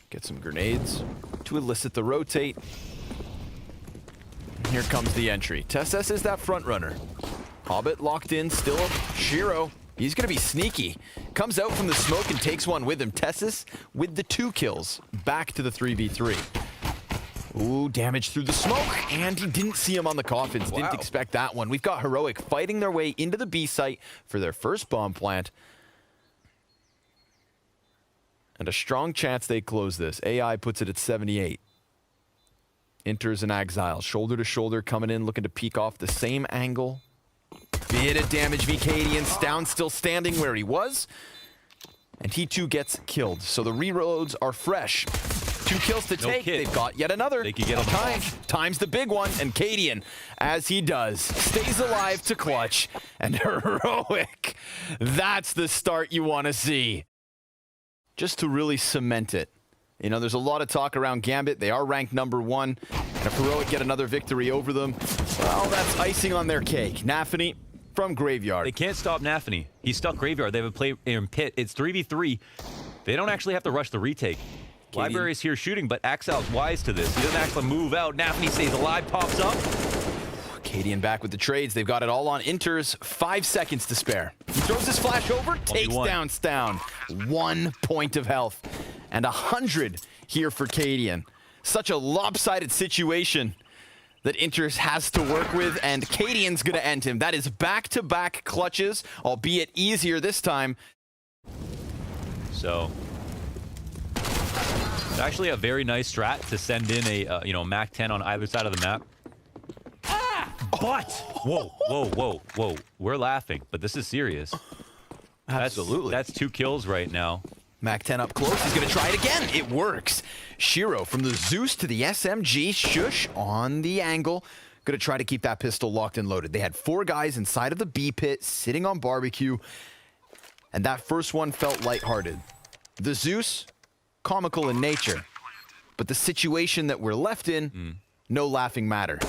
Get some grenades to elicit the rotate. And here comes the entry. Tesses is that front runner. Hobbit locked in, still Shiro. He's going to be sneaky. Comes out from the smoke and takes one with him. Tessis with the 2 kills. Back to the 3v3. Ooh, damage through the smoke. And he didn't see him on the coffins. Wow. Didn't expect that one. We've got Heroic fighting their way into the B site for their first bomb plant. And a strong chance they close this. AI puts it at 78. Enters an Exile. Shoulder to shoulder coming in, looking to peek off the same angle. Bit of damage, Vcadian. Down, still standing where he was. And he too gets killed. So the reloads are fresh. 2 kills to take. They've got yet another. They could get him times the big one. And Cadian, as he does, stays alive to clutch. And Heroic. That's the start you want to see. Just to really cement it. You know, there's a lot of talk around Gambit. They are ranked #1. And if Heroic get another victory over them, well, that's icing on their cake. Nafany from Graveyard. They can't stop Nafany. He's stuck Graveyard. They have a play in pit. It's 3v3. They don't actually have to rush the retake. Library is here shooting, but Axel's wise to this. He doesn't actually move out. Nafany stays alive, pops up. Cadian back with the trades. They've got it all on Inters. 5 seconds to spare. He throws his flash over, takes down. 1 point of health. And 100 here for Cadian. Such a lopsided situation that Inters has to work with, and Cadian's going to end him. That is back-to-back clutches, albeit easier this time. So, it's actually a very nice strat to send in a, Mac 10 on either side of the map. But, whoa. We're laughing, but this is serious. Absolutely. That's 2 kills right now. Mac 10 up close. He's going to try it again. It works. Shiro from the Zeus to the SMG. Shush on the angle. Going to try to keep that pistol locked and loaded. They had 4 guys inside of the B pit sitting on barbecue. And that first one felt lighthearted. The Zeus, comical in nature. But the situation that we're left in, no laughing matter.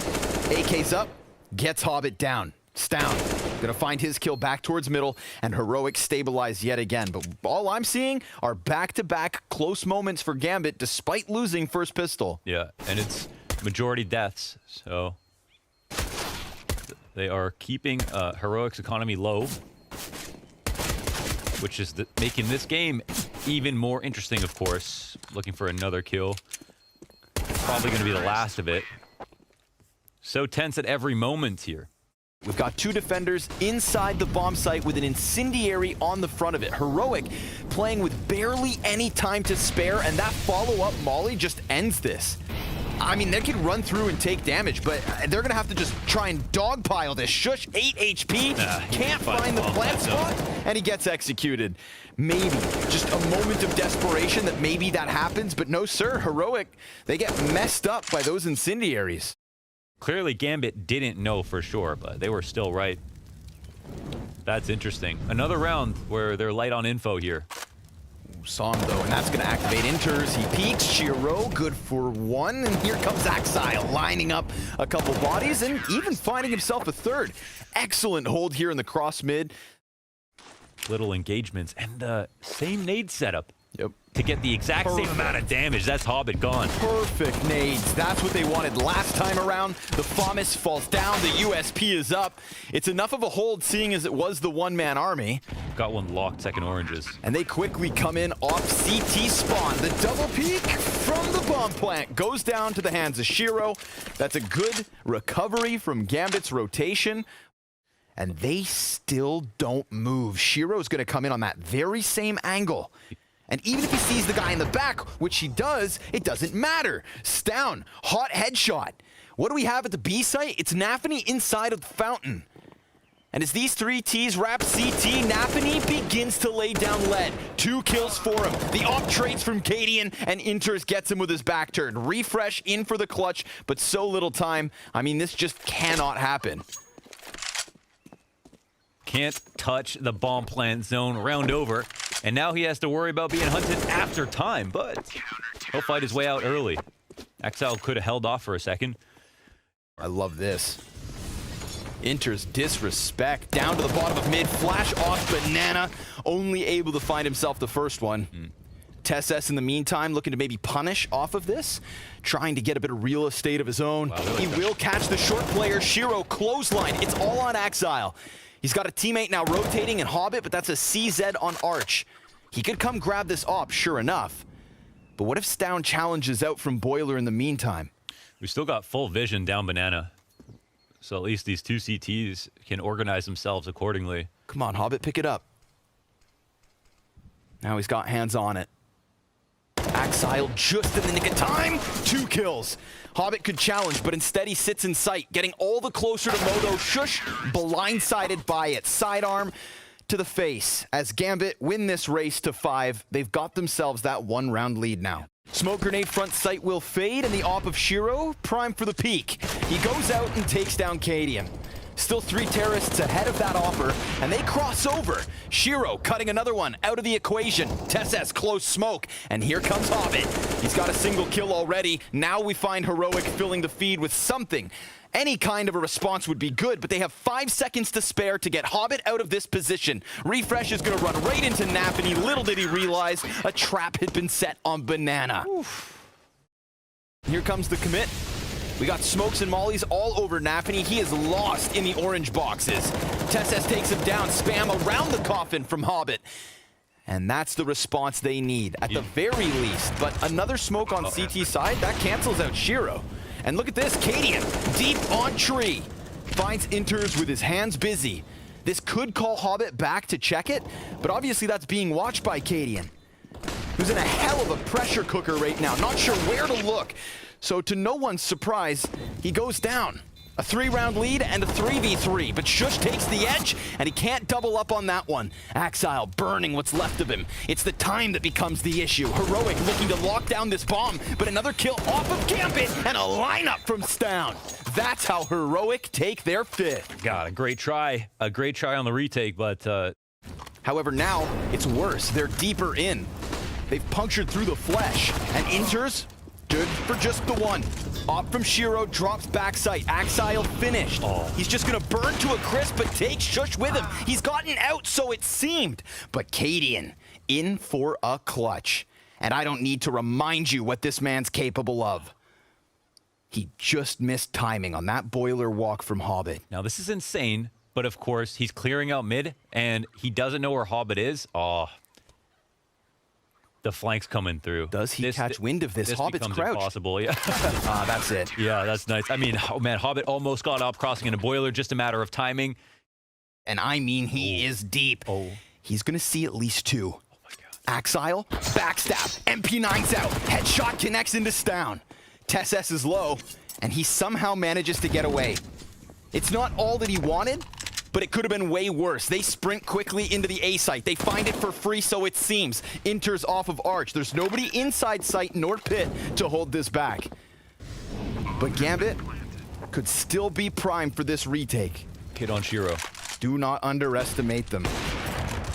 AK's up. Gets Hobbit down. Stown. Gonna find his kill back towards middle, and Heroic stabilized yet again. But all I'm seeing are back-to-back close moments for Gambit, despite losing first pistol. Yeah, and it's majority deaths, so they are keeping Heroic's economy low, which is making this game even more interesting, of course. Looking for another kill. Probably gonna be the last of it. So tense at every moment here. We've got 2 defenders inside the bomb site with an incendiary on the front of it. Heroic playing with barely any time to spare, and that follow-up molly just ends this. I mean, they could run through and take damage, but they're going to have to just try and dogpile this. Shush, 8 HP, can't find the plant spot, and he gets executed. Maybe just a moment of desperation that maybe that happens, but no, sir. Heroic, they get messed up by those incendiaries. Clearly, Gambit didn't know for sure, but they were still right. That's interesting. Another round where they're light on info here. Saw him, though, and that's going to activate Inters. He peeks. Shiro, good for 1. And here comes Exile, lining up a couple bodies and even finding himself a 3rd. Excellent hold here in the cross mid. Little engagements and the same nade setup. Yep. To get the exact same amount of damage. That's Hobbit gone. Perfect nades. That's what they wanted last time around. The FAMAS falls down. The USP is up. It's enough of a hold, seeing as it was the one-man army. Got one locked, second oranges. And they quickly come in off CT spawn. The double peek from the bomb plant goes down to the hands of Shiro. That's a good recovery from Gambit's rotation. And they still don't move. Shiro's going to come in on that very same angle. And even if he sees the guy in the back, which he does, it doesn't matter. Stown, hot headshot. What do we have at the B site? It's Nafany inside of the fountain. And as these 3 Ts wrap CT, Nafany begins to lay down lead. 2 kills for him. The op trades from Cadian, and Inters gets him with his back turned. Refresh in for the clutch, but so little time. I mean, this just cannot happen. Can't touch the bomb plant zone, round over. And now he has to worry about being hunted after time, but he'll fight his way out early. Exile could have held off for a second. I love this. Inters disrespect. Down to the bottom of mid. Flash off banana. Only able to find himself the first one. TSS in the meantime looking to maybe punish off of this, trying to get a bit of real estate of his own. Wow, he will catch the short player. Shiro clothesline. It's all on Axile. He's got a teammate now rotating in Hobbit, but that's a CZ on Arch. He could come grab this op, sure enough. But what if Stown challenges out from Boiler in the meantime? We still got full vision down Banana. So at least these two CTs can organize themselves accordingly. Come on, Hobbit, pick it up. Now he's got hands on it. Axile just in the nick of time. 2 kills. Hobbit could challenge, but instead he sits in sight, getting all the closer to Moto. Shush, blindsided by it. Sidearm to the face. As Gambit win this race to 5, they've got themselves that 1-round lead now. Smoke grenade front sight will fade, and the op of Shiro, prime for the peak. He goes out and takes down Cadian. Still 3 terrorists ahead of that offer, and they cross over. Shiro cutting another one out of the equation. TSS close smoke, and here comes Hobbit. He's got a single kill already. Now we find Heroic filling the feed with something. Any kind of a response would be good, but they have 5 seconds to spare to get Hobbit out of this position. Refresh is going to run right into Naphany. Little did he realize a trap had been set on Banana. Oof. Here comes the commit. We got smokes and mollies all over Naphany. He is lost in the orange boxes. TSS takes him down, spam around the coffin from Hobbit. And that's the response they need, at the very least. But another smoke on CT side, that cancels out Shiro. And look at this, Cadian, deep on tree. Finds Inters with his hands busy. This could call Hobbit back to check it, but obviously that's being watched by Cadian, who's in a hell of a pressure cooker right now, not sure where to look. So to no one's surprise, he goes down. A 3-round lead and a 3v3, but Shush takes the edge, and he can't double up on that one. Axile burning what's left of him. It's the time that becomes the issue. Heroic looking to lock down this bomb, but another kill off of Gambit and a lineup from Stown. That's how Heroic take their 5th. God, a great try. A great try on the retake, but... However, now it's worse. They're deeper in. They've punctured through the flesh, and Inters... good for just the one. Op from Shiro drops backside. Axile finished. He's just gonna burn to a crisp, but takes Shush with him. He's gotten out, so it seemed. But Cadian in for a clutch. And I don't need to remind you what this man's capable of. He just missed timing on that boiler walk from Hobbit. Now this is insane, but of course he's clearing out mid, and he doesn't know where Hobbit is. The flank's coming through. Does he catch wind of this? Hobbit's crouch. Impossible, yeah. That's it. Yeah, that's nice. I mean, oh man, Hobbit almost got up crossing in a boiler, just a matter of timing. And I mean, he is deep. He's gonna see at least 2. Oh my God. Axile, backstab, MP9's out. Headshot connects into Stown. TSS is low, and he somehow manages to get away. It's not all that he wanted, but it could have been way worse. They sprint quickly into the A site. They find it for free, so it seems. Inters off of Arch. There's nobody inside site nor pit to hold this back. But Gambit could still be primed for this retake. Hit on Shiro. Do not underestimate them.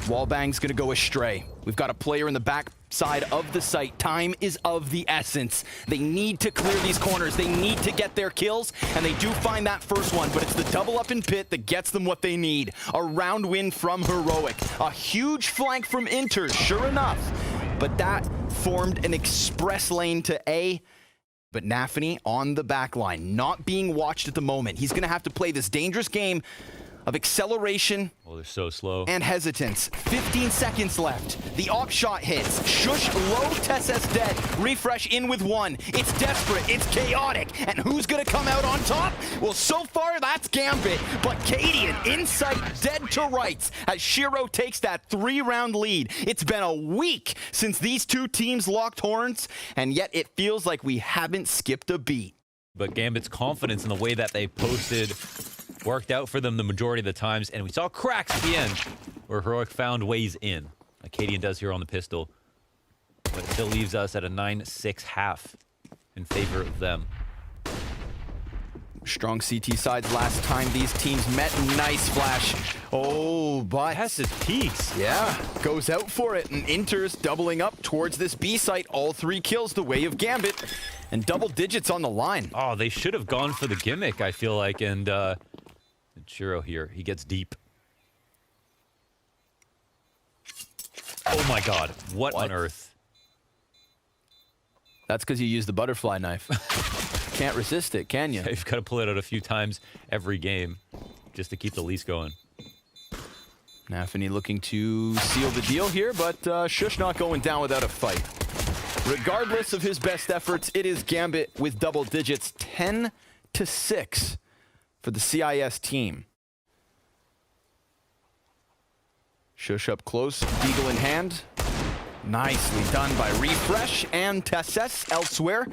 Wallbang's gonna go astray. We've got a player in the back side of the site. Time is of the essence. They need to clear these corners. They need to get their kills, and they do find that first one, but it's the double up in pit that gets them what they need. A round win from Heroic. A huge flank from Inter, sure enough. But that formed an express lane to A. But Naphany on the back line, not being watched at the moment. He's gonna have to play this dangerous game of acceleration they're so slow. and hesitance. 15 seconds left. The op shot hits. Shush low, TSS dead. Refresh in with 1. It's desperate. It's chaotic. And who's going to come out on top? Well, so far, that's Gambit. But Cadian, in sight, dead to rights, as Shiro takes that 3-round lead. It's been a week since these two teams locked horns, and yet it feels like we haven't skipped a beat. But Gambit's confidence in the way that they posted worked out for them the majority of the times, and we saw cracks at the end where Heroic found ways in, like Cadian does here on the pistol. But it still leaves us at a 9-6 half in favor of them. Strong CT sides last time these teams met. Nice flash. Oh, but Hess's peaks. Yeah, goes out for it, and Inter's doubling up towards this B site. All 3 kills the way of Gambit, and double digits on the line. Oh, they should have gone for the gimmick, I feel like, and Shiro here, he gets deep. Oh my God, what on earth? That's because you use the butterfly knife. Can't resist it, can you? You've got to pull it out a few times every game just to keep the lease going. Nafany looking to seal the deal here, but Shush not going down without a fight. Regardless of his best efforts, it is Gambit with double digits, 10-6 for the CIS team. Shush up close, Deagle in hand. Nicely done by Refresh and Tesses elsewhere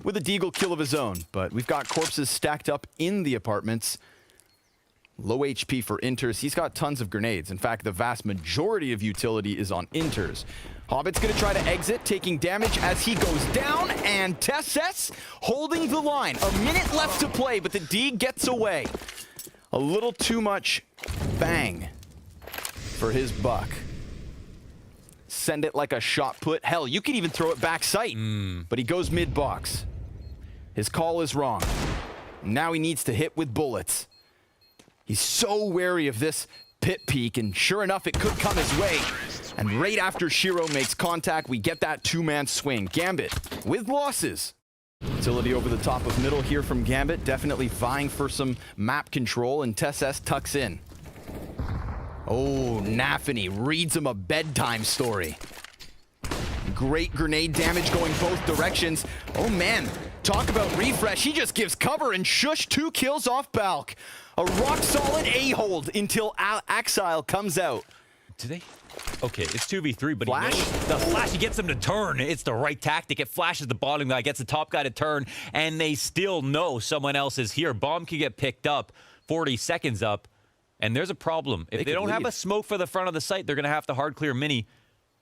with a Deagle kill of his own. But we've got corpses stacked up in the apartments. Low HP for Inters. He's got tons of grenades. In fact, the vast majority of utility is on Inters. Hobbit's going to try to exit, taking damage as he goes down, and Tesses holding the line. A minute left to play, but the D gets away. A little too much bang for his buck. Send it like a shot put. Hell, you could even throw it back sight, but he goes mid-box. His call is wrong. Now he needs to hit with bullets. He's so wary of this pit peek, and sure enough, it could come his way. And right after Shiro makes contact, we get that two-man swing. Gambit with losses. Utility over the top of middle here from Gambit, definitely vying for some map control, and Tesses tucks in. Oh, Nafany reads him a bedtime story. Great grenade damage going both directions. Oh man, talk about Refresh. He just gives cover and Shush 2 kills off Balk. A rock-solid A-hold until Axile comes out. Do they? Okay, it's 2v3, but Flash? He knows the flash, he gets them to turn. It's the right tactic. It flashes the bottom guy, gets the top guy to turn, and they still know someone else is here. Bomb can get picked up, 40 seconds up, and there's a problem. If they don't have a smoke for the front of the site, they're going to have to hard clear Mini.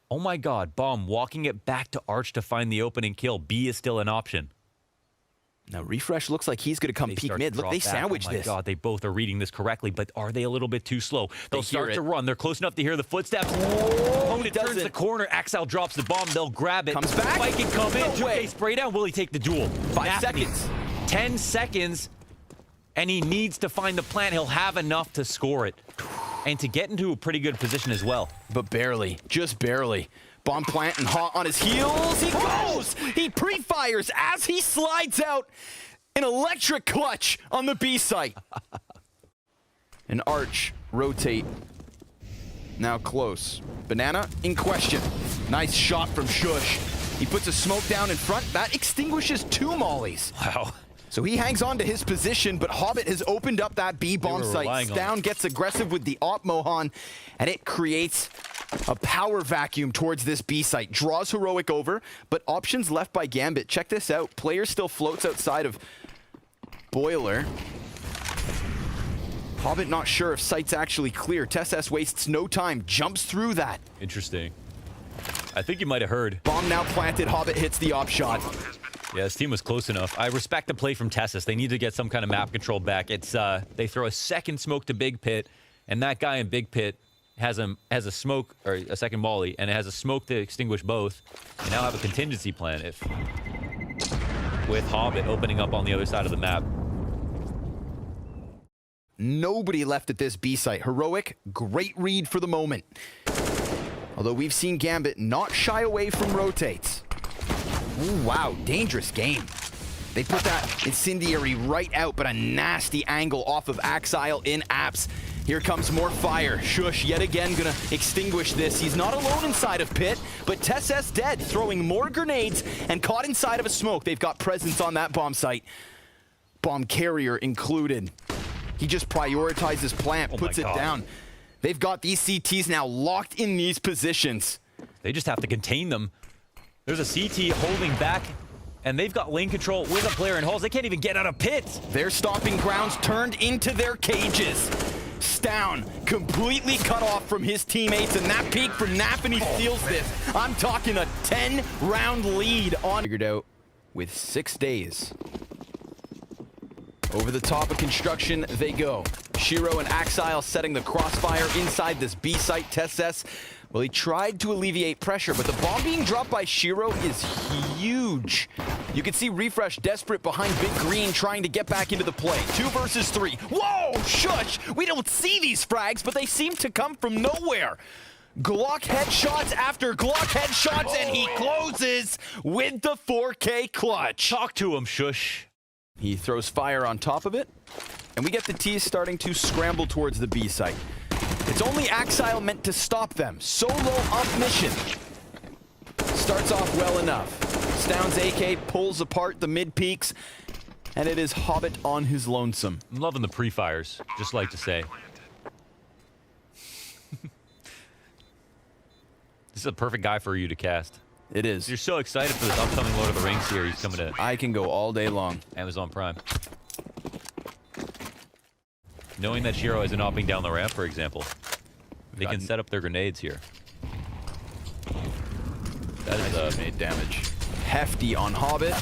Oh my god, Bomb walking it back to Arch to find the opening kill. B is still an option. Now Refresh looks like he's going to come peek mid. Look, they sandwich this. Oh my god, they both are reading this correctly, but are they a little bit too slow? They'll start to run. They're close enough to hear the footsteps. Opponent turns the corner. Axel drops the bomb. They'll grab it. Comes back. Spike can come in. 2K spray down. Will he take the duel? 5 seconds. 10 seconds, and he needs to find the plant. He'll have enough to score it and to get into a pretty good position as well. But barely. Just barely. Bomb plant and hot on his heels. He goes! He pre-fires as he slides out. An electric clutch on the B site. An Arch rotate. Now close. Banana in question. Nice shot from Shush. He puts a smoke down in front. That extinguishes 2 mollies. Wow. So he hangs on to his position, but Hobbit has opened up that B bomb site. Down gets aggressive with the Op Mohan, and it creates a power vacuum towards this B site. Draws Heroic over, but options left by Gambit. Check this out. Player still floats outside of Boiler. Hobbit not sure if site's actually clear. Tesses wastes no time, jumps through that. Interesting. I think you might have heard. Bomb now planted, Hobbit hits the op shot. Yeah, this team was close enough. I respect the play from Tessis. They need to get some kind of map control back. It's they throw a second smoke to Big Pit, and that guy in Big Pit has a smoke, or a second volley, and it has a smoke to extinguish both. You now have a contingency plan if with Hobbit opening up on the other side of the map. Nobody left at this B site. Heroic, great read for the moment. Although we've seen Gambit not shy away from rotates. Ooh, wow, dangerous game. They put that incendiary right out, but a nasty angle off of Axile in apps. Here comes more fire. Shush yet again gonna extinguish this. He's not alone inside of Pit, but Tesses dead, throwing more grenades and caught inside of a smoke. They've got presence on that bomb site. Bomb carrier included. He just prioritizes plant, puts it down. They've got these CTs now locked in these positions. They just have to contain them. There's a CT holding back, and they've got lane control with a player in halls. They can't even get out of Pit. Their stomping grounds turned into their cages. Stown completely cut off from his teammates, and that peek from Nafany steals this. I'm talking a 10-round lead on. Figured out with 6 days. Over the top of construction, they go. Shiro and Axile setting the crossfire inside this B site. Tesses, well, he tried to alleviate pressure, but the bomb being dropped by Shiro is huge. You can see Refresh desperate behind Big Green, trying to get back into the play. 2 versus 3. Whoa, Shush! We don't see these frags, but they seem to come from nowhere. Glock headshots after Glock headshots, and he closes with the 4K clutch. Talk to him, shush. He throws fire on top of it, and we get the T's starting to scramble towards the B site. It's only Axile meant to stop them. Solo up mission. Starts off well enough. Stound's AK pulls apart the mid peaks, and it is Hobbit on his lonesome. I'm loving the pre-fires, just like to say. This is a perfect guy for you to cast. It is. You're so excited for this upcoming Lord of the Rings series coming to I can go all day long. Amazon Prime. Knowing that Shiro isn't hopping down the ramp, for example, they can set up their grenades here. That is made damage. Hefty on Hobbit.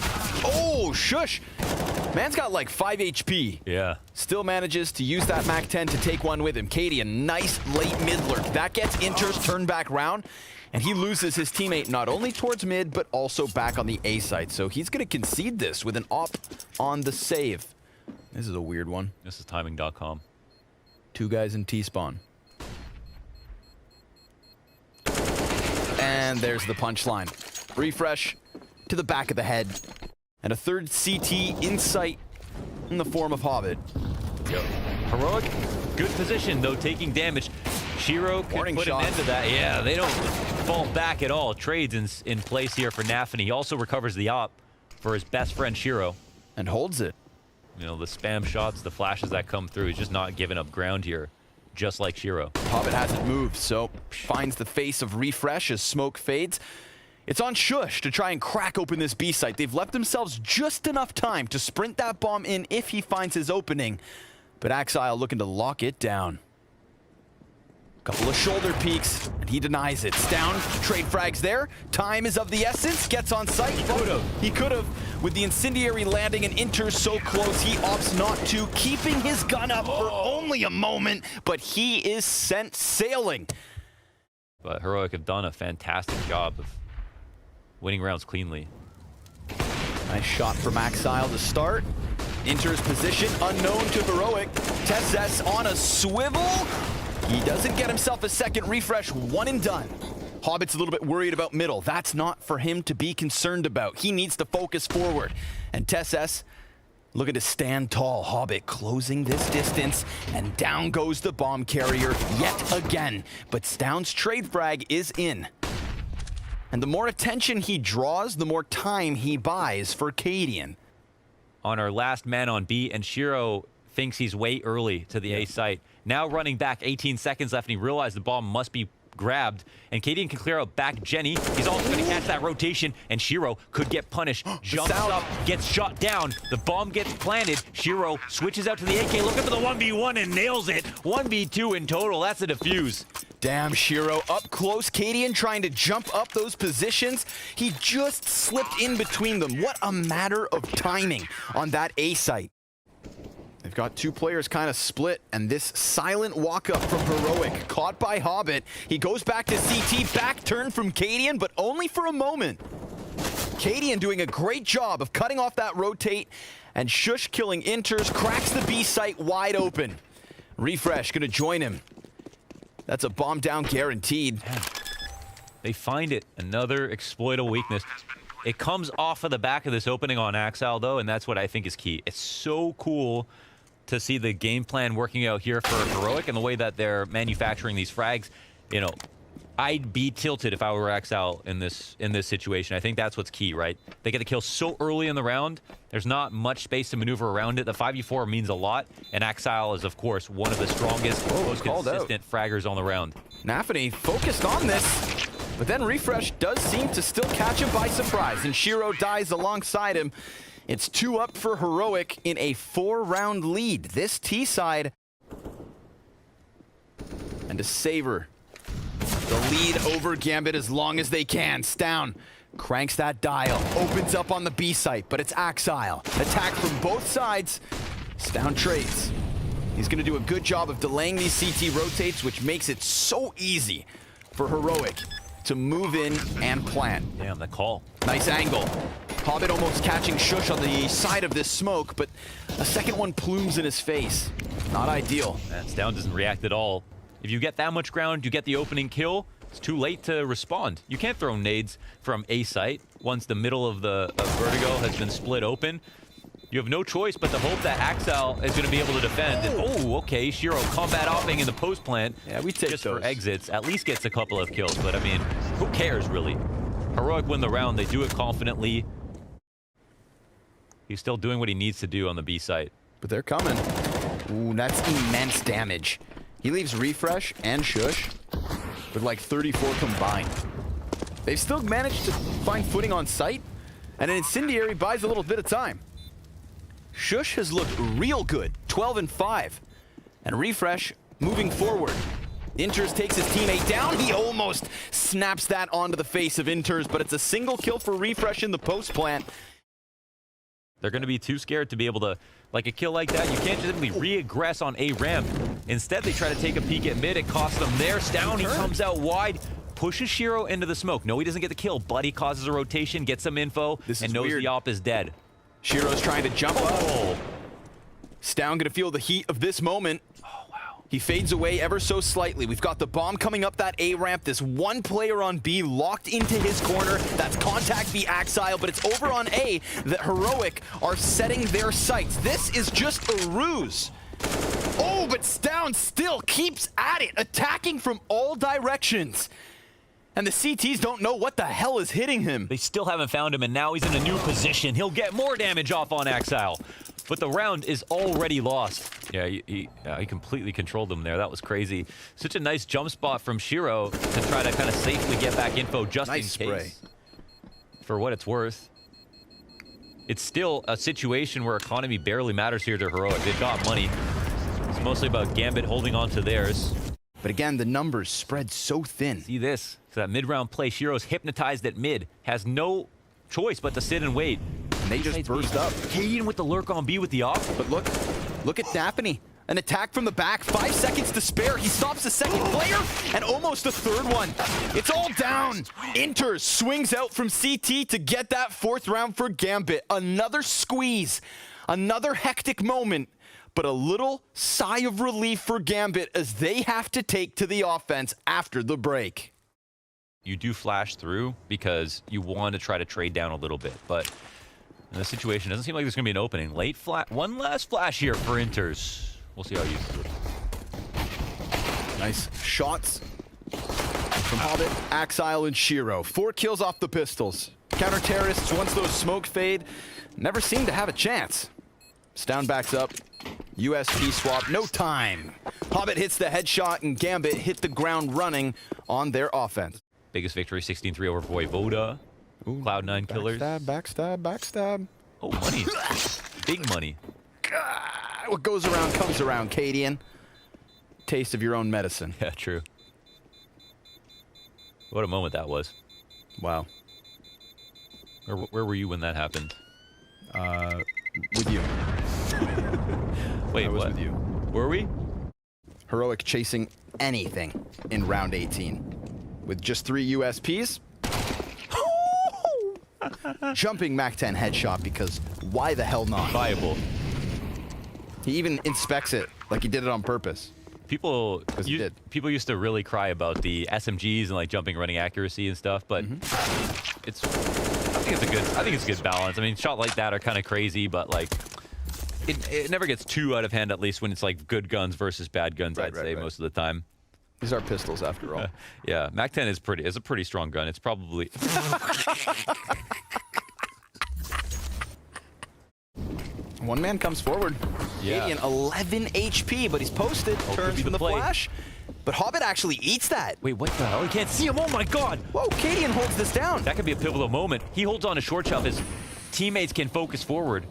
Oh, shush! Man's got like 5 HP. Yeah. Still manages to use that MAC-10 to take one with him. Katie, a nice late mid lurk. That gets Inter's turned back round, and he loses his teammate not only towards mid, but also back on the A side. So he's going to concede this with an op on the save. This is a weird one. This is timing.com. 2 guys in T-spawn. And there's the punchline. Refresh to the back of the head. And a third CT in sight in the form of Hobbit. Yep. Heroic, good position, though, taking damage. Shiro can put an end to that. Yeah, they don't fall back at all. Trades in place here for Nafany. He also recovers the op for his best friend, Shiro. And holds it. You know, the spam shots, the flashes that come through, he's just not giving up ground here, just like Shiro. Hobbit hasn't moved, so finds the face of Refresh as smoke fades. It's on Shush to try and crack open this B site. They've left themselves just enough time to sprint that bomb in if he finds his opening. But Axile looking to lock it down. Couple of shoulder peeks, and he denies it. Down, trade frags there. Time is of the essence. Gets on site. He could have. With the incendiary landing and Inter so close, he opts not to, keeping his gun up for only a moment, but he is sent sailing. But Heroic have done a fantastic job of winning rounds cleanly. Nice shot from Axile to start. Inter's position unknown to Heroic. Tesses on a swivel. He doesn't get himself a second refresh, one and done. Hobbit's a little bit worried about middle. That's not for him to be concerned about. He needs to focus forward. And Tesses looking to stand tall. Hobbit closing this distance, and down goes the bomb carrier yet again. But Stound's trade frag is in. And the more attention he draws, the more time he buys for Cadian. On our last man on B, and Shiro thinks he's way early to the A site. Now running back, 18 seconds left, and he realized the bomb must be grabbed. And Cadian can clear out back Jenny. He's also going to catch that rotation, and Shiro could get punished. Jumps up, gets shot down. The bomb gets planted. Shiro switches out to the AK, looking for the 1v1 and nails it. 1v2 in total. That's a defuse. Damn, Shiro up close. Cadian trying to jump up those positions. He just slipped in between them. What a matter of timing on that A site. They've got 2 players kind of split, and this silent walk-up from Heroic, caught by Hobbit. He goes back to CT, back turn from Cadian, but only for a moment. Cadian doing a great job of cutting off that rotate, and Shush killing Inters, cracks the B site wide open. Refresh gonna join him. That's a bomb down guaranteed. They find it. Another exploitable weakness. It comes off of the back of this opening on Axile, though, and that's what I think is key. It's so cool to see the game plan working out here for Heroic and the way that they're manufacturing these frags. You know, I'd be tilted if I were Axile in this situation. I think that's what's key, right? They get the kill so early in the round. There's not much space to maneuver around it. The 5v4 means a lot, and Axile is, of course, one of the strongest, most consistent fraggers on the round. Nafany focused on this, but then Refresh does seem to still catch him by surprise, and Shiro dies alongside him. It's 2 up for Heroic in a 4-round lead. This T side, and to savor the lead over Gambit as long as they can. Stound cranks that dial, opens up on the B site, but it's Axile. Attack from both sides. Stound trades. He's gonna do a good job of delaying these CT rotates, which makes it so easy for Heroic to move in and plant. Damn, the call. Nice angle. Hobbit almost catching Shush on the side of this smoke, but a second one plumes in his face. Not ideal. Stound doesn't react at all. If you get that much ground, you get the opening kill, It's too late to respond. You can't throw nades from A site once the middle of the Vertigo has been split open. You have no choice but to hope that Axel is going to be able to defend. And, oh, okay, Shiro combat offing in the post plant. Yeah, we take just those. for exits. At least gets a couple of kills, but I mean, who cares really? Heroic win the round. They do it confidently. He's still doing what he needs to do on the B site. But they're coming. Ooh, that's immense damage. He leaves Refresh and Shush with like 34 combined. They've still managed to find footing on site, and an Incendiary buys a little bit of time. Shush has looked real good, 12 and 5. And Refresh moving forward. Inters takes his teammate down. He almost snaps that onto the face of Inters, but it's a single kill for Refresh in the post plant. They're going to be too scared to be able to, like a kill like that, you can't just simply re-aggress on A ramp. Instead, they try to take a peek at mid. It costs them there. Down, he comes out wide, pushes Shiro into the smoke. No, he doesn't get the kill, but he causes a rotation, gets some info, and knows the op is dead. Shiro's trying to jump up. Stown gonna feel the heat of this moment. Oh, wow. He fades away ever so slightly. We've got the bomb coming up that A ramp. This one player on B locked into his corner. That's contact B Axile, but it's over on A that Heroic are setting their sights. This is just a ruse. Oh, but Stown still keeps at it, attacking from all directions. And the CTs don't know what the hell is hitting him. They still haven't found him, and now he's in a new position. He'll get more damage off on Axile. But the round is already lost. Yeah, he completely controlled them there. That was crazy. Such a nice jump spot from Shiro to try to kind of safely get back info just in case. Spray. For what it's worth. It's still a situation where economy barely matters here to Heroic. They've got money. It's mostly about Gambit holding on to theirs. But again, the numbers spread so thin. See this? So that mid-round play, Shiro's hypnotized at mid. Has no choice but to sit and wait. And they just burst up. Kaden with the lurk on B with the off. But look at Naphany. An attack from the back, 5 seconds to spare. He stops the second player and almost a third one. It's all down. Inters swings out from CT to get that 4th round for Gambit. Another squeeze, another hectic moment, but a little sigh of relief for Gambit as they have to take to the offense after the break. You do flash through because you want to try to trade down a little bit, but in this situation, it doesn't seem like there's going to be an opening. Late flash, one last flash here for Inters. We'll see how he uses it. Nice shots from Hobbit, Axile, and Shiro. 4 kills off the pistols. Counter-terrorists, once those smoke fade, never seem to have a chance. Stown backs up. USP swap, no time. Hobbit hits the headshot, and Gambit hit the ground running on their offense. Biggest victory, 16-3 over Voivoda. Ooh, Cloud9 killers. Backstab, backstab. Oh, money. Big money. What goes around comes around, Cadian. Taste of your own medicine. Yeah, true. What a moment that was. Wow. Where were you when that happened? With you. Wait, I was what? with you. Were we? Heroic chasing anything in round 18. With just 3 USPs. Jumping Mac-10 headshot because why the hell not? Viable. He even inspects it like he did it on purpose. People used to really cry about the SMGs and like jumping running accuracy and stuff, but I think it's a good balance. I mean, shot like that are kind of crazy, but like it never gets too out of hand, at least when it's like good guns versus bad guns, I'd say most of the time. These are pistols after all. Yeah, Mac-10 is a pretty strong gun. It's probably One man comes forward. Yeah. Cadian, 11 HP, but he's posted. Turns from the flash. But Hobbit actually eats that. Wait, what the hell? He can't see him. Oh my god. Whoa, Cadian holds this down. That could be a pivotal moment. He holds on to short shelf. His teammates can focus forward.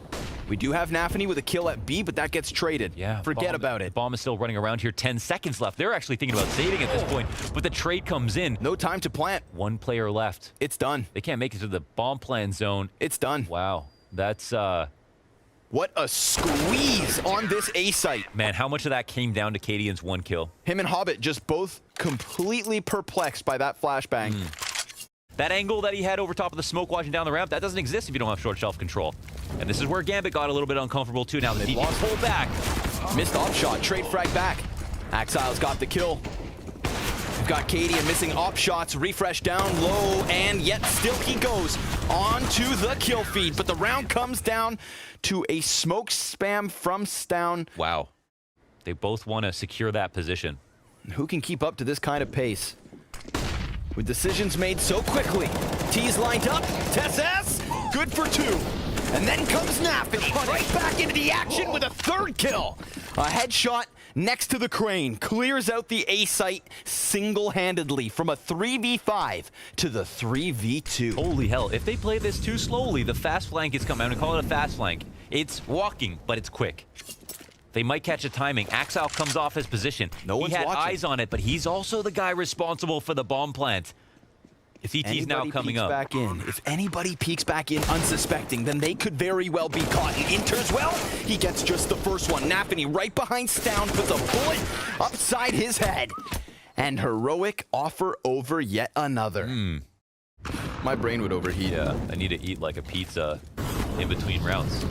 We do have Naphany with a kill at B, but that gets traded. Yeah. Forget about it. Bomb is still running around here. 10 seconds left. They're actually thinking about saving at this point, but the trade comes in. No time to plant. 1 player left. It's done. They can't make it to the bomb plant zone. It's done. Wow. That's what a squeeze on this A site. Man, how much of that came down to Cadian's 1 kill? Him and Hobbit just both completely perplexed by that flashbang. That angle that he had over top of the smoke watching down the ramp, that doesn't exist if you don't have short shelf control. And this is where Gambit got a little bit uncomfortable too. Now the DJs pull back. Missed off shot, trade frag back. Axile's got the kill. We've got Katie and missing op shots, refresh down low, and yet still he goes on to the kill feed. But the round comes down to a smoke spam from Stown. Wow. They both want to secure that position. Who can keep up to this kind of pace? With decisions made so quickly. T's lined up, TessS, good for 2. And then comes Naffy, right back into the action with a 3rd kill. A headshot next to the crane clears out the A site single-handedly from a 3v5 to the 3v2. Holy hell, if they play this too slowly, the fast flank is coming out and call it a fast flank. It's walking, but it's quick. They might catch a timing. Axile comes off his position. No one's he had watching. eyes on it, but he's also the guy responsible for the bomb plant. CT's now coming up. Back in. If anybody peeks back in unsuspecting, then they could very well be caught. He enters well. He gets just the first one. Naffany right behind Stown puts a bullet upside his head. And Heroic offer over yet another. My brain would overheat. Yeah, I need to eat like a pizza in between rounds.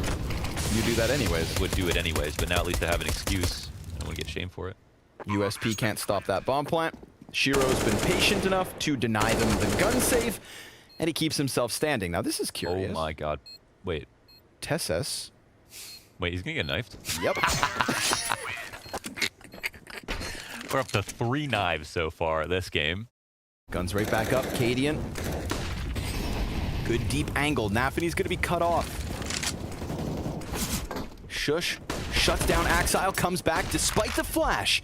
You do that anyways. Would do it anyways, but now at least I have an excuse. I don't want to get shamed for it. USP can't stop that bomb plant. Shiro's been patient enough to deny them the gun save, and he keeps himself standing. Now, this is curious. Oh my god. Wait. TessS. Wait, he's gonna get knifed? Yep. We're up to 3 knives so far this game. Guns right back up. Cadian. Good deep angle. Naffany's gonna be cut off. Shush shuts down Axile, comes back despite the flash.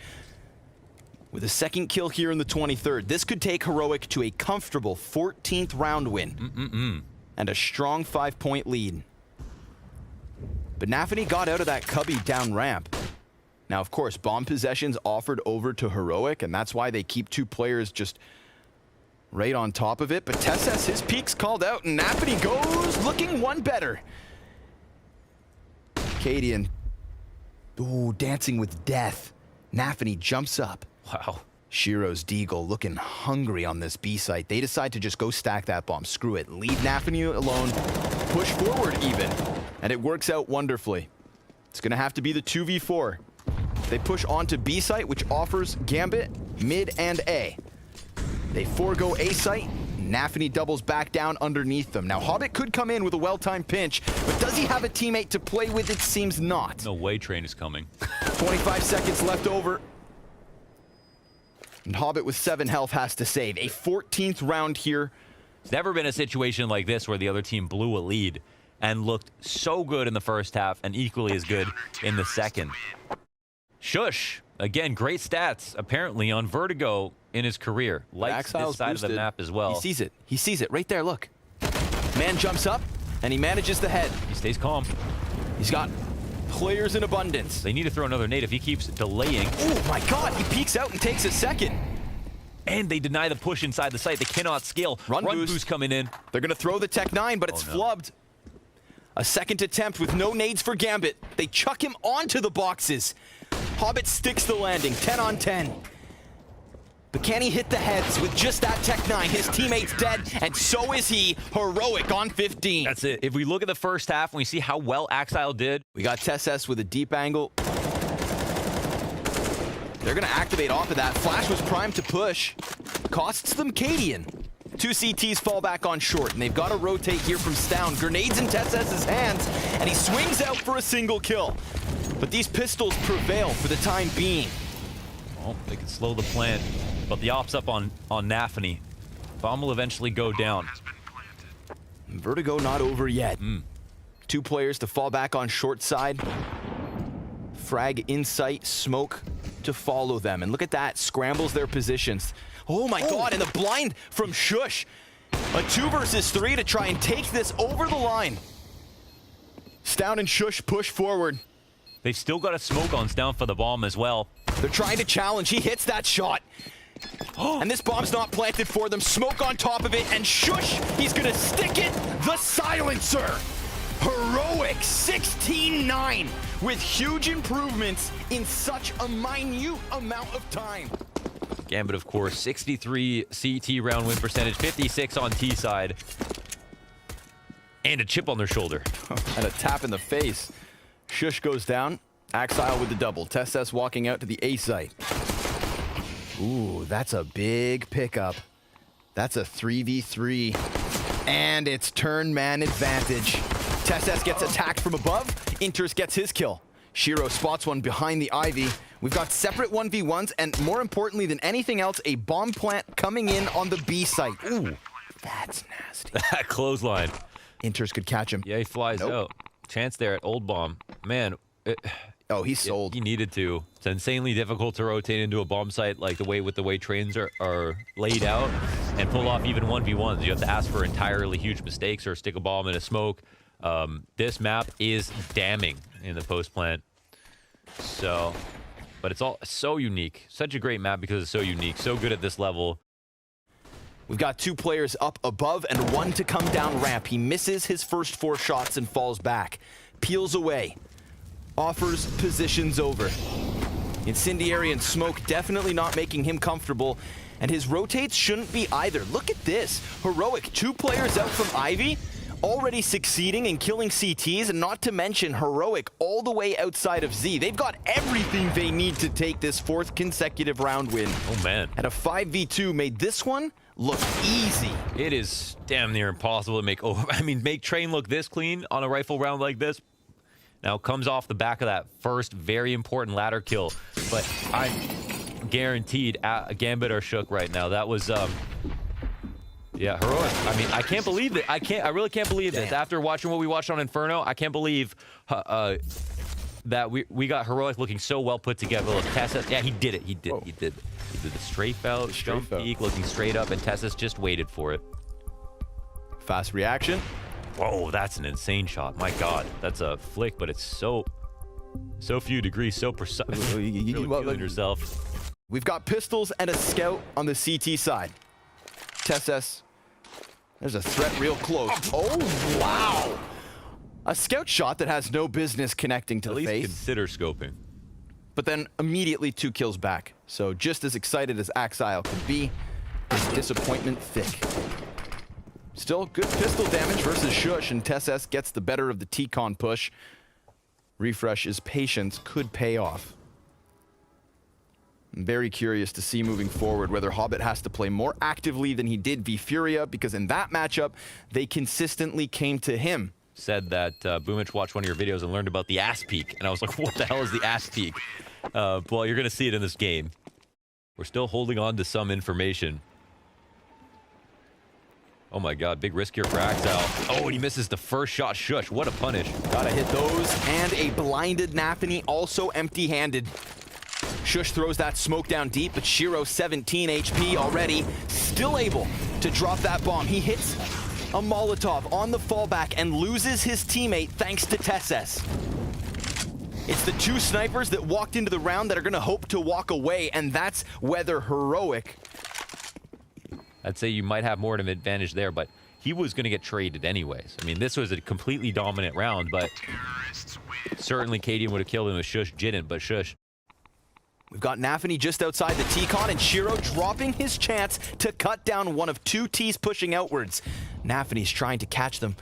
With a 2nd kill here in the 23rd, this could take Heroic to a comfortable 14th round win. And a strong 5-point lead. But Naffany got out of that cubby down ramp. Now, of course, bomb possessions offered over to Heroic, and that's why they keep 2 players just right on top of it. But TessS, his peak's called out, and Naffany goes looking one better. Cadian, ooh, dancing with death. Naffany jumps up. Wow. Shiro's Deagle looking hungry on this B site. They decide to just go stack that bomb. Screw it. Leave Naffany alone. Push forward even. And it works out wonderfully. It's going to have to be the 2v4. They push onto B site, which offers Gambit, mid, and A. They forego A site. Naffany doubles back down underneath them. Now, Hobbit could come in with a well-timed pinch, but does he have a teammate to play with? It seems not. No way train is coming. 25 seconds left over. And Hobbit with 7 health has to save. A 14th round here. It's never been a situation like this where the other team blew a lead and looked so good in the first half and equally as good in the second. Shush, again, great stats apparently on Vertigo in his career. Likes this side of the map as well. He sees it. He sees it right there, look. Man jumps up and he manages the head. He stays calm. He's got players in abundance. They need to throw another nade if he keeps delaying. Oh my god, he peeks out and takes a 2nd. And they deny the push inside the site. They cannot scale. Run boost coming in. They're gonna throw the Tech 9, but it's flubbed. A 2nd attempt with no nades for Gambit. They chuck him onto the boxes. Hobbit sticks the landing, 10 on 10. But can he hit the heads with just that Tech 9? His teammate's dead, and so is he. Heroic on 15. That's it. If we look at the first half and we see how well Axile did. We got TessS with a deep angle. They're going to activate off of that. Flash was primed to push. Costs them Cadian. 2 CTs fall back on short, and they've got to rotate here from Stown. Grenades in TessS's hands, and he swings out for a single kill. But these pistols prevail for the time being. Well, they can slow the plant, but the op's up on Naffany. Bomb will eventually go down. Vertigo not over yet. 2 players to fall back on short side. Frag in sight, smoke to follow them. And look at that, scrambles their positions. Oh my god, and the blind from Shush. A 2 versus 3 to try and take this over the line. Stown and Shush push forward. They've still got a smoke on Stown for the bomb as well. They're trying to challenge. He hits that shot. And this bomb's not planted for them. Smoke on top of it, and Shush, he's gonna stick it. The silencer. Heroic 16-9 with huge improvements in such a minute amount of time. Gambit, of course, 63 CT round win percentage, 56 on T side. And a chip on their shoulder. And a tap in the face. Shush goes down. Axile with the double. TessS walking out to the A site. Ooh, that's a big pickup. That's a 3v3. And it's turn man advantage. TeSeS gets attacked from above. Inters gets his kill. Shiro spots one behind the Ivy. We've got separate 1v1s, and more importantly than anything else, a bomb plant coming in on the B site. Ooh, that's nasty. That clothesline. Inters could catch him. Yeah, he flies out. Chance there at Old Bomb. Man. Oh, he's sold. He needed to. It's insanely difficult to rotate into a bomb site like the way trains are laid out and pull off even 1v1s. You have to ask for entirely huge mistakes or stick a bomb in a smoke. This map is damning in the post plant. So, but it's all so unique. Such a great map because it's so unique. So good at this level. We've got 2 players up above and 1 to come down ramp. He misses his first 4 shots and falls back. Peels away. Offers positions over. Incendiary and smoke definitely not making him comfortable. And his rotates shouldn't be either. Look at this. Heroic, 2 players out from Ivy. Already succeeding in killing CTs, and not to mention Heroic all the way outside of Z. They've got everything they need to take this 4th consecutive round win. Oh, man. And a 5v2 made this one look easy. It is damn near impossible to make Train look this clean on a rifle round like this. Now, comes off the back of that first very important ladder kill, but I'm guaranteed Gambit are shook right now. That was, yeah, heroic. I mean, I can't believe it. I really can't believe this. After watching what we watched on Inferno, I can't believe that we got Heroic looking so well put together. Look, TeSeS, yeah, he did it. He did the strafe out, jump peek, looking straight up, and TeSeS just waited for it. Fast reaction. Whoa, that's an insane shot. My God, that's a flick, but it's so few degrees, so precise. Really feeling yourself. We've got pistols and a scout on the CT side. TeSeS, there's a threat real close. Oh, wow. A scout shot that has no business connecting to the face. At least consider scoping. But then immediately 2 kills back. So just as excited as Axile could be, his disappointment thick. Still good pistol damage versus Shush, and TeSeS gets the better of the T-Con push. Refresh's patience could pay off. I'm very curious to see moving forward whether Hobbit has to play more actively than he did v Furia, because in that matchup, they consistently came to him. Said that Boomich watched one of your videos and learned about the ass peak, and I was like, what the hell is the ass peak? Well, you're going to see it in this game. We're still holding on to some information. Oh my God, big risk here for Axel. Oh, and he misses the first shot. Shush, what a punish. Gotta hit those, and a blinded Nafany, also empty-handed. Shush throws that smoke down deep, but Shiro, 17 HP already, still able to drop that bomb. He hits a Molotov on the fallback and loses his teammate thanks to TeSeS. It's the 2 snipers that walked into the round that are gonna hope to walk away, and that's whether Heroic. I'd say you might have more of an advantage there, but he was going to get traded anyways. I mean, this was a completely dominant round, but certainly Cadian would have killed him if Shush didn't, but Shush. We've got Nafany just outside the T-Con, and Shiro dropping his chance to cut down one of 2 Ts pushing outwards. Nafany's trying to catch them.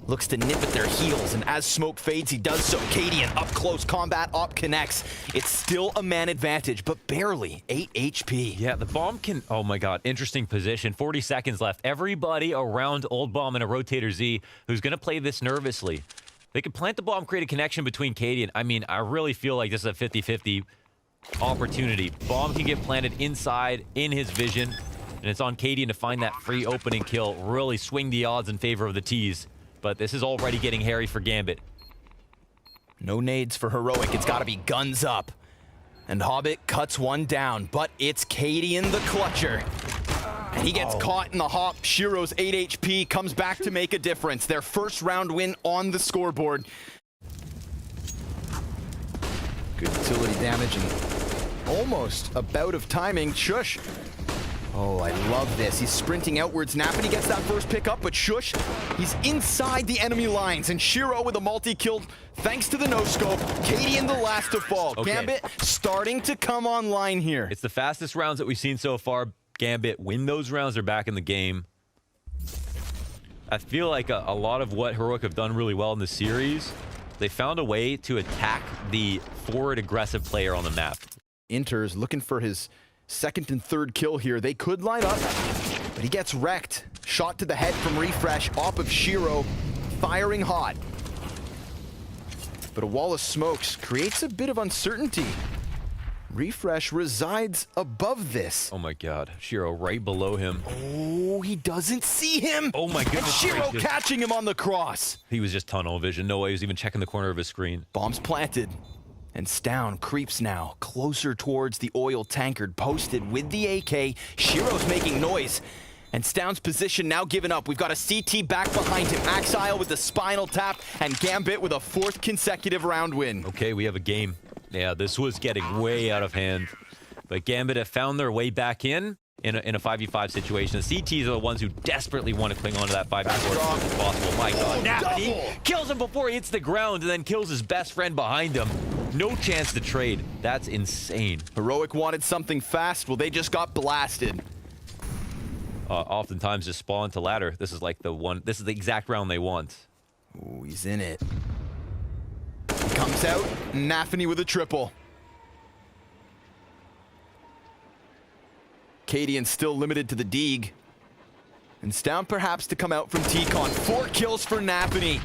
Looks to nip at their heels, and as smoke fades, he does so. Cadian, up close combat, op connects. It's still a man advantage, but barely 8 HP. Yeah, the bomb can... Oh my God, interesting position. 40 seconds left. Everybody around Old Bomb and a Rotator Z who's going to play this nervously. They could plant the bomb, create a connection between Cadian. I mean, I really feel like this is a 50-50 opportunity. Bomb can get planted inside, in his vision, and it's on Cadian to find that free opening kill. Really swing the odds in favor of the Ts. But this is already getting hairy for Gambit. No nades for Heroic. It's got to be guns up. And Hobbit cuts one down, but it's Cadian the clutcher. And he gets caught in the hop. Shiro's 8 HP comes back to make a difference. Their first round win on the scoreboard. Good utility damage and almost a bout of timing. Shush. Oh, I love this. He's sprinting outwards. Nafany gets that first pick up, but Shush, he's inside the enemy lines. And Shiro with a multi-kill thanks to the no-scope. Cadian the last to fall. Okay. Gambit starting to come online here. It's the fastest rounds that we've seen so far. Gambit win those rounds. They're back in the game. I feel like a lot of what Heroic have done really well in the series, they found a way to attack the forward aggressive player on the map. Inters looking for his Second and third kill here. They could line up, but he gets wrecked. Shot to the head from Refresh off of Shiro, firing hot. But a wall of smokes creates a bit of uncertainty. Refresh resides above this. Oh my god. Shiro right below him. Oh, he doesn't see him. Oh my goodness. And Shiro gracious. catching him on the cross. He was just tunnel vision. No way he was even checking the corner of his screen. Bombs planted. And Stown creeps now closer towards the oil tankard posted with the AK. Shiro's making noise. And Stown's position now given up. We've got a CT back behind him. Axile with the spinal tap and Gambit with a 4th consecutive round win. Okay, we have a game. Yeah, this was getting way out of hand. But Gambit have found their way back in a 5v5 situation. The CTs are the ones who desperately want to cling on to that 5v4 as much as possible. My god, Nafany kills him before he hits the ground and then kills his best friend behind him. No chance to trade. That's insane. Heroic wanted something fast. Well, they just got blasted. Oftentimes just spawn to ladder. This is like the one. This is the exact round they want. Ooh, he's in it. He comes out. Nafany with a triple. Cadian still limited to the Deeg. And Stown perhaps to come out from T-Con. 4 kills for Nafany.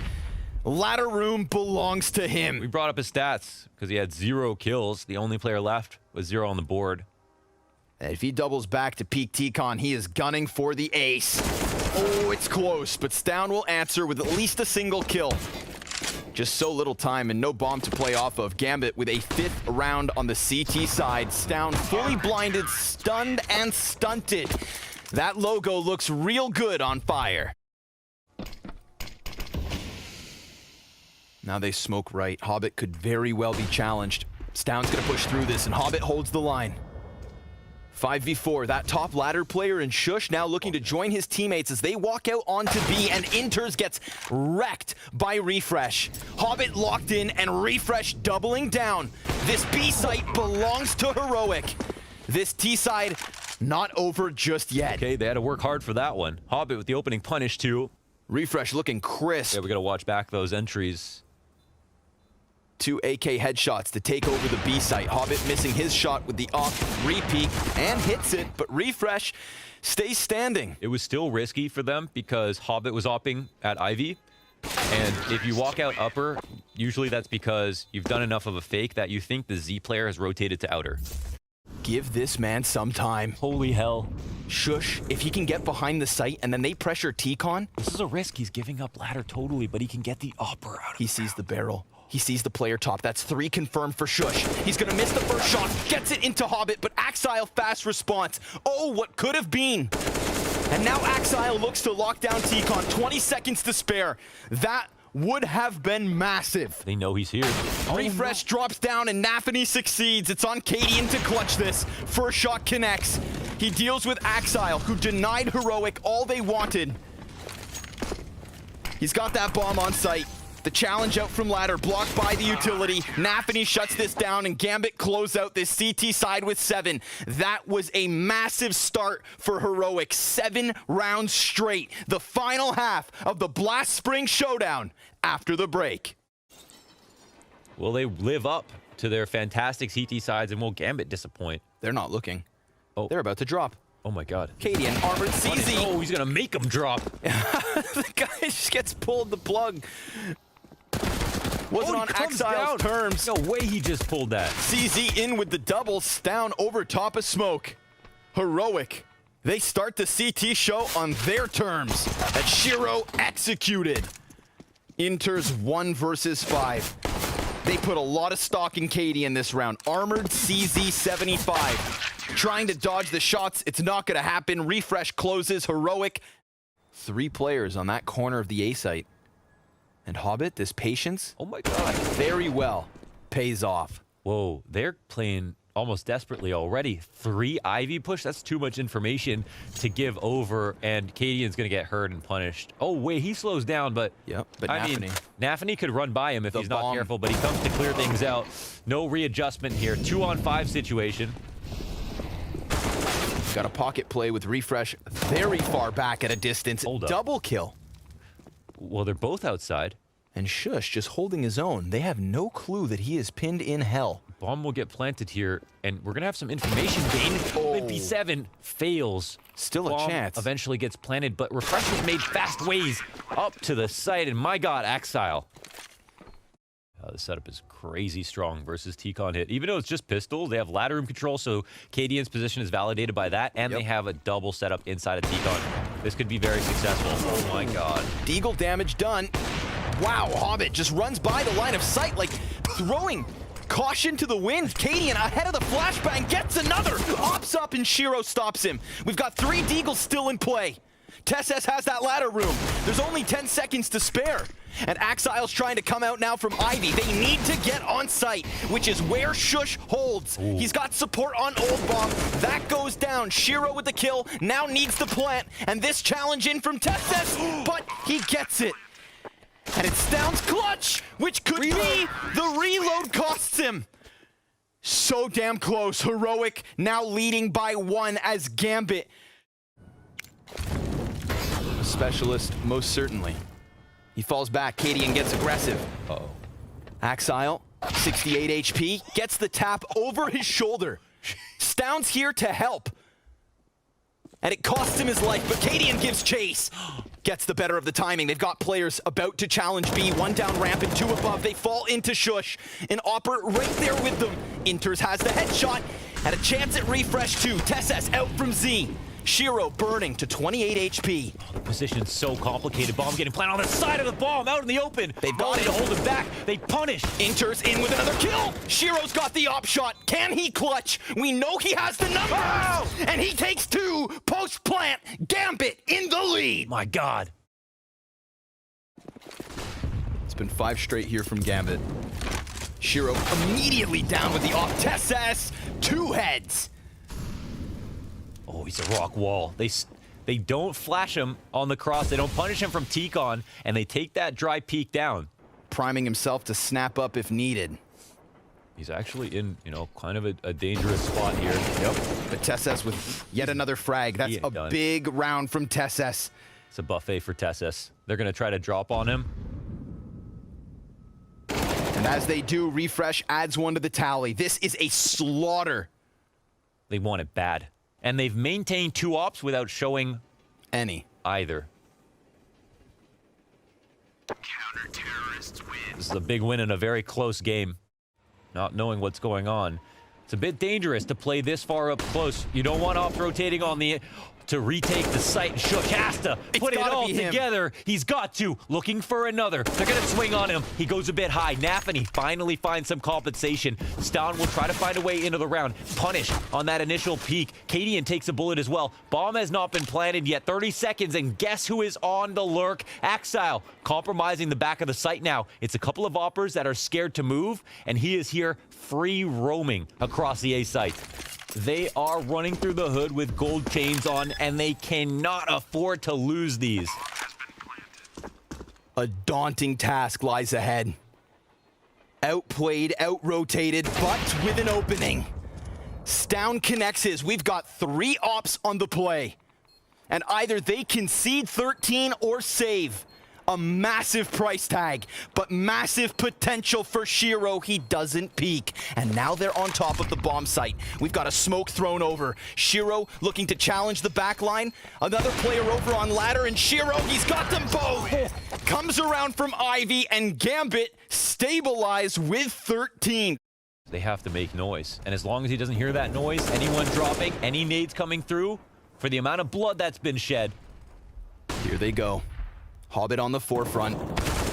Ladder room belongs to him. We brought up his stats because he had 0 kills. The only player left was 0 on the board. And if he doubles back to peak T-Con, he is gunning for the ace. Oh, it's close, but Stown will answer with at least a single kill. Just so little time and no bomb to play off of. Gambit with a 5th round on the CT side. Stown fully blinded, stunned, and stunted. That logo looks real good on fire. Now they smoke right. Hobbit could very well be challenged. Stown's gonna push through this, and Hobbit holds the line. 5v4, that top ladder player in Shush now looking to join his teammates as they walk out onto B, and Inters gets wrecked by Refresh. Hobbit locked in and Refresh doubling down. This B site belongs to Heroic. This T side not over just yet. Okay, they had to work hard for that one. Hobbit with the opening punish too. Refresh looking crisp. Yeah, we gotta watch back those entries. 2 AK headshots to take over the B site. Hobbit missing his shot with the off repeat and hits it, but Refresh stays standing. It was still risky for them because Hobbit was opping at Ivy. And if you walk out upper, usually that's because you've done enough of a fake that you think the Z player has rotated to outer. Give this man some time. Holy hell. Shush, if he can get behind the site and then they pressure T-Con. This is a risk. He's giving up ladder totally, but he can get the upper out of He sees the barrel. He sees the player top. That's 3 confirmed for Shush. He's gonna miss the first shot, gets it into Hobbit, but Axile fast response. Oh, what could have been. And now Axile looks to lock down T-Con. 20 seconds to spare. That would have been massive. They know he's here. Refresh drops down and Nafany succeeds. It's on Cadian to clutch this. First shot connects. He deals with Axile, who denied Heroic all they wanted. He's got that bomb on site. The challenge out from ladder, blocked by the utility. Nafany shuts this down, and Gambit close out this CT side with 7. That was a massive start for Heroic. 7 rounds straight. The final half of the Blast Spring Showdown after the break. Will they live up to their fantastic CT sides, and will Gambit disappoint? They're not looking. Oh. They're about to drop. Oh my god. Cadian, armored CZ. Oh, he's gonna make him drop. The guy just gets pulled the plug. Wasn't he on comes down. Axile's terms. No way he just pulled that. CZ in with the double, Stown over top of smoke. Heroic. They start the CT show on their terms. At Shiro executed. Inters 1 versus 5. They put a lot of stock in Katie in this round. Armored CZ 75. Trying to dodge the shots. It's not going to happen. Refresh closes. Heroic. 3 players on that corner of the A site. And Hobbit, this patience, Oh my god. very well pays off. Whoa, they're playing almost desperately already. 3 Ivy push? That's too much information to give over, and Cadian's going to get hurt and punished. Oh, wait, he slows down, but... Yep, but I mean, Nafany could run by him if The he's not bomb. careful, but he comes to clear things out. No readjustment here. 2-on-5 situation. Got a pocket play with Refresh very far back at a distance. Hold up. Double kill. Well, they're both outside. And Shush just holding his own. They have no clue that he is pinned in hell. Bomb will get planted here, and we're going to have some information gain. 57 fails. Still a Bomb chance. eventually gets planted, but Refresh has made fast ways up to the site, and my god, Axile. The setup is crazy strong versus T-Con hit. Even though it's just pistol, they have ladder room control, so KDN's position is validated by that, and they have a double setup inside of T-Con. This could be very successful. Oh my god. Deagle damage done. Wow, Hobbit just runs by the line of sight like throwing caution to the wind. Cadian ahead of the flashbang gets another. Ops up and Shiro stops him. We've got 3 Deagles still in play. TeSS has that ladder room. There's only 10 seconds to spare. And Axile's trying to come out now from Ivy. They need to get on site, which is where Shush holds. Ooh. He's got support on Old Bomb. That goes down. Shiro with the kill, now needs the plant. And this challenge in from TeSS, but he gets it. And it's Stown's clutch, which could be the reload costs him. So damn close. Heroic now leading by 1 as Gambit. A specialist, most certainly. He falls back. Cadian gets aggressive. Uh-oh. Axile, 68 HP, gets the tap over his shoulder. Stown's here to help. And it costs him his life, but Cadian gives chase. Gets the better of the timing. They've got players about to challenge B. 1 down ramp and 2 above. They fall into Shush. An Opper right there with them. Inters has the headshot and a chance at refresh too. TeSS out from Z. Shiro burning to 28 HP. Oh, the position's so complicated. Bomb getting planted on the side of the bomb, out in the open. They've got it to hold him back. They punish. Inters in with another kill. Shiro's got the op shot. Can he clutch? We know he has the numbers. Oh! And he takes 2 post-plant. Gambit in the lead. My god. It's been 5 straight here from Gambit. Shiro immediately down with the op. TeSS, 2 heads. Oh, he's a rock wall. They don't flash him on the cross. They don't punish him from T-Con, and they take that dry peek down. Priming himself to snap up if needed. He's actually in, you know, kind of a dangerous spot here. Yep. But TeSS with yet another frag. That's a big round from TeSS. It's a buffet for TeSS. They're going to try to drop on him. And as they do, Refresh adds 1 to the tally. This is a slaughter. They want it bad. And they've maintained 2 ops without showing any either. Counter-terrorists win. This is a big win in a very close game. Not knowing what's going on. It's a bit dangerous to play this far up close. You don't want ops rotating on the... to retake the site. Shook has to put it all together. He's got to. Looking for another. They're going to swing on him. He goes a bit high. Nafany finally finds some compensation. Stown will try to find a way into the round. Punish on that initial peak. Cadian takes a bullet as well. Bomb has not been planted yet. 30 seconds, and guess who is on the lurk? Axile compromising the back of the site now. It's a couple of oppers that are scared to move, and he is here free roaming across the A site. They are running through the hood with gold chains on, and they cannot afford to lose these. A daunting task lies ahead. Outplayed, out-rotated, but with an opening. Stown connects his. We've got 3 ops on the play. And either they concede 13 or save. A massive price tag, but massive potential for Shiro. He doesn't peek. And now they're on top of the bomb site. We've got a smoke thrown over. Shiro looking to challenge the back line. Another player over on ladder, and Shiro, he's got them both. Comes around from Ivy, and Gambit stabilized with 13. They have to make noise. And as long as he doesn't hear that noise, anyone dropping, any nades coming through, for the amount of blood that's been shed. Here they go. Hobbit on the forefront.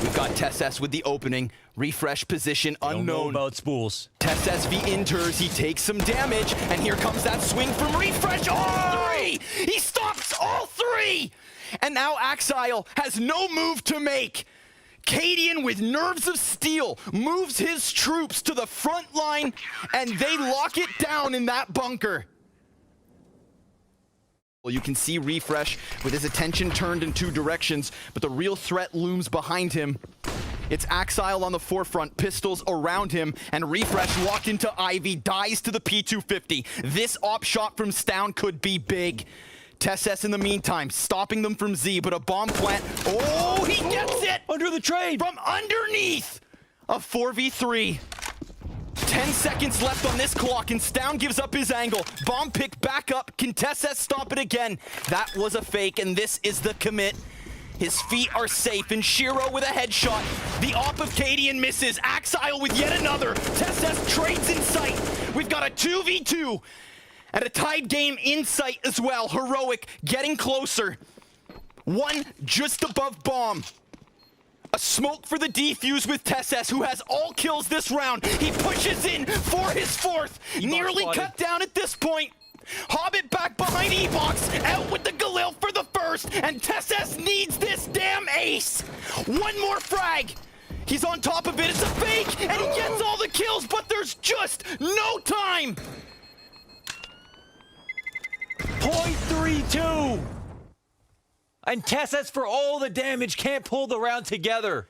We've got TeSS with the opening. Refresh position unknown. Don't know about spools. TeSS v Inters. He takes some damage, and here comes that swing from Refresh. All 3! He stops all 3! And now Axile has no move to make. Cadian with nerves of steel moves his troops to the front line, and they lock it down in that bunker. Well, you can see Refresh with his attention turned in 2 directions, but the real threat looms behind him. It's Axile on the forefront, pistols around him, and Refresh locked into Ivy, dies to the P250. This op shot from Stown could be big. TeSS in the meantime, stopping them from Z, but a bomb plant. Oh, he gets it! Under the trade! From underneath! A 4v3. 10 seconds left on this clock, and Stown gives up his angle. Bomb pick back up. Can TeSS stop it again? That was a fake, and this is the commit. His feet are safe, and Shiro with a headshot. The op of Cadian misses. Axile with yet another. TeSS trades in sight. We've got a 2v2. And a tied game in sight as well. Heroic getting closer. One just above bomb. A smoke for the defuse with TeSS, who has all kills this round. He pushes in for his fourth. Nearly cut down at this point. Hobbit back behind E-Box, out with the Galil for the first, and TeSS needs this damn ace. One more frag. He's on top of it, it's a fake, and he gets all the kills, but there's just no time. 0.32! And TeSS, for all the damage, can't pull the round together.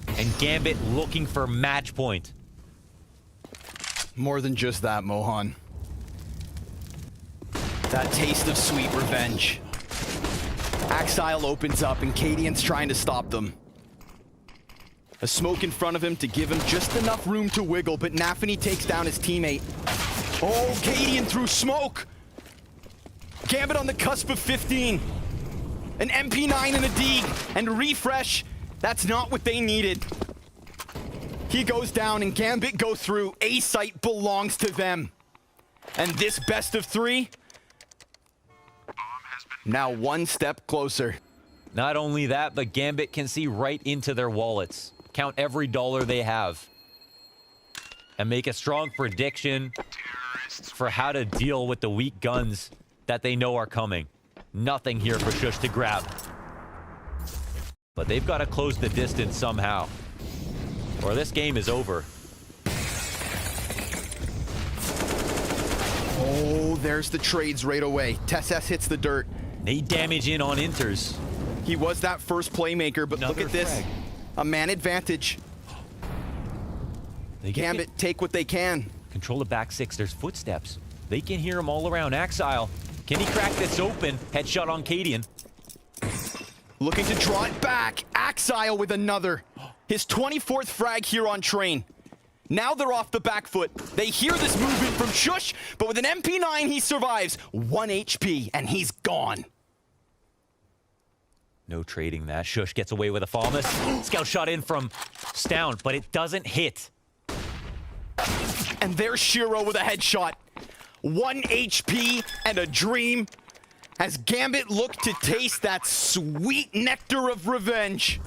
And Gambit looking for match point. More than just that, Mohan. That taste of sweet revenge. Axile opens up, and Cadian's trying to stop them. A smoke in front of him to give him just enough room to wiggle, but Nafany takes down his teammate. Oh, Cadian through smoke. Gambit on the cusp of 15. An MP9 and a D, and refresh. That's not what they needed. He goes down, and Gambit go through. A site belongs to them. And this best of 3, now one step closer. Not only that, but Gambit can see right into their wallets. Count every dollar they have. And make a strong prediction for how to deal with the weak guns that they know are coming. Nothing here for Shush to grab. But they've got to close the distance somehow, or this game is over. Oh, there's the trades right away. TeSS hits the dirt. Need damage in on Inters. He was that first playmaker, but look at this. frag. A man advantage. They Gambit take what they can. Control the back 6. There's footsteps. They can hear him all around. Axile. Can he crack this open? Headshot on Cadian. Looking to draw it back. Axile with another. His 24th frag here on Train. Now they're off the back foot. They hear this movement from Shush, but with an MP9 he survives. 1 HP, and he's gone. No trading that. Shush gets away with a Falmus. Scout shot in from Stown, but it doesn't hit. And there's Shiro with a headshot. 1 HP and a dream as Gambit look to taste that sweet nectar of revenge.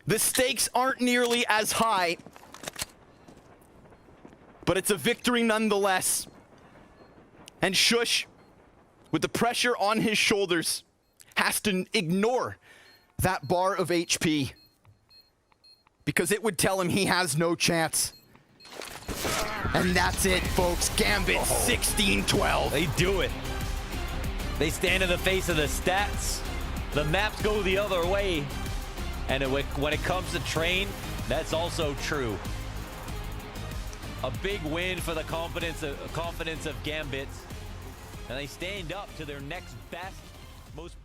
The stakes aren't nearly as high, but it's a victory nonetheless. And Shush, with the pressure on his shoulders, has to ignore that bar of HP, because it would tell him he has no chance. And that's it, folks. Gambit 16-12. They do it. They stand in the face of the stats. The maps go the other way. And when it comes to Train, that's also true. A big win for the confidence of Gambit. And they stand up to their next best, most